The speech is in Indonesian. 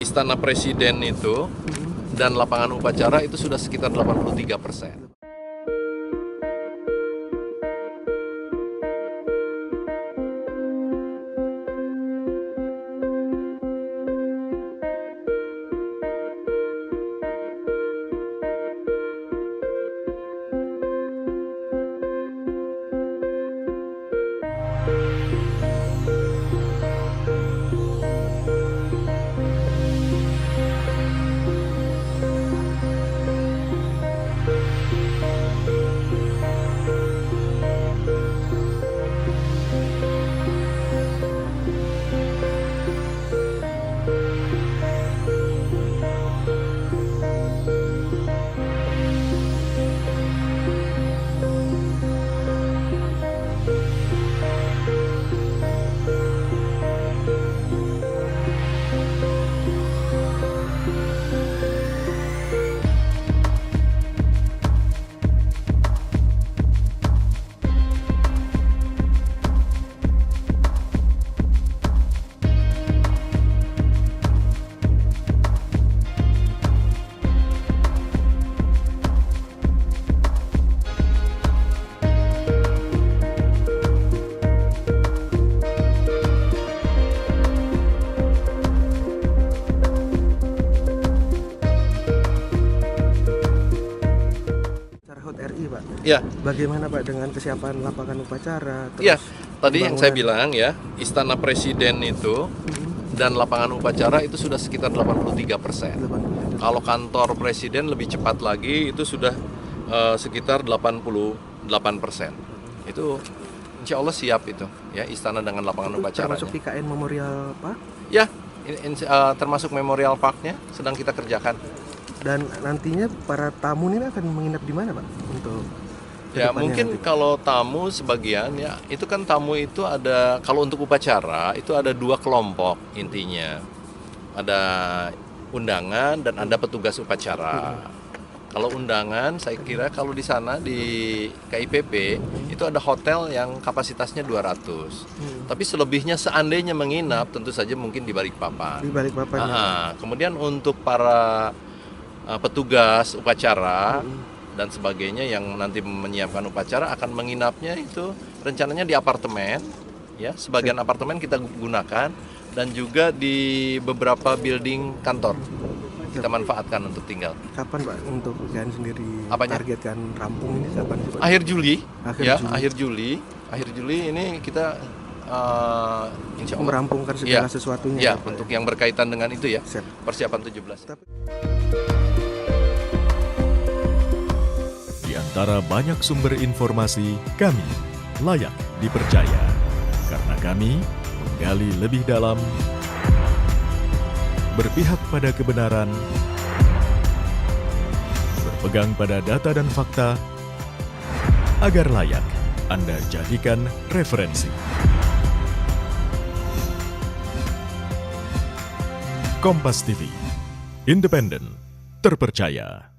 Istana Presiden itu dan lapangan upacara itu sudah sekitar 83%. HUT RI, Pak. Ya, Bagaimana Pak dengan kesiapan lapangan upacara? ya. Terus Tadi yang saya pembangunan? bilang ya, Istana Presiden itu dan lapangan upacara itu sudah sekitar 83%. Kalau kantor Presiden lebih cepat lagi itu sudah sekitar 88%. Itu insya Allah siap itu ya, Istana dengan lapangan upacara. Termasuk IKN Memorial Park Ya, termasuk Memorial Park-nya sedang kita kerjakan. dan nantinya para tamu ini akan menginap di mana, Pak? Untuk Ya kedepannya mungkin nanti? kalau tamu sebagian ya, itu kan tamu itu ada, kalau untuk upacara itu ada dua kelompok intinya. Ada undangan dan ada petugas upacara. Kalau undangan saya kira kalau di sana di KIPP itu ada hotel yang kapasitasnya 200. Tapi selebihnya seandainya menginap tentu saja mungkin di Balikpapan. Di Balikpapan. Kemudian untuk para petugas upacara dan sebagainya yang nanti menyiapkan upacara akan menginapnya itu rencananya di apartemen ya, sebagian apartemen kita gunakan dan juga di beberapa building kantor kita manfaatkan untuk tinggal. Kapan Pak untuk IKN sendiri Apanya? targetkan rampung ini kapan sih, Pak? Akhir Juli ya, Juli. akhir Juli ini kita insya Allah Merampungkan segala sesuatunya ya, Pak, untuk yang berkaitan dengan itu ya, Siap. persiapan 17. Di antara banyak sumber informasi, kami layak dipercaya. Karena kami menggali lebih dalam, berpihak pada kebenaran, berpegang pada data dan fakta, agar layak Anda jadikan referensi. Kompas TV, independen, terpercaya.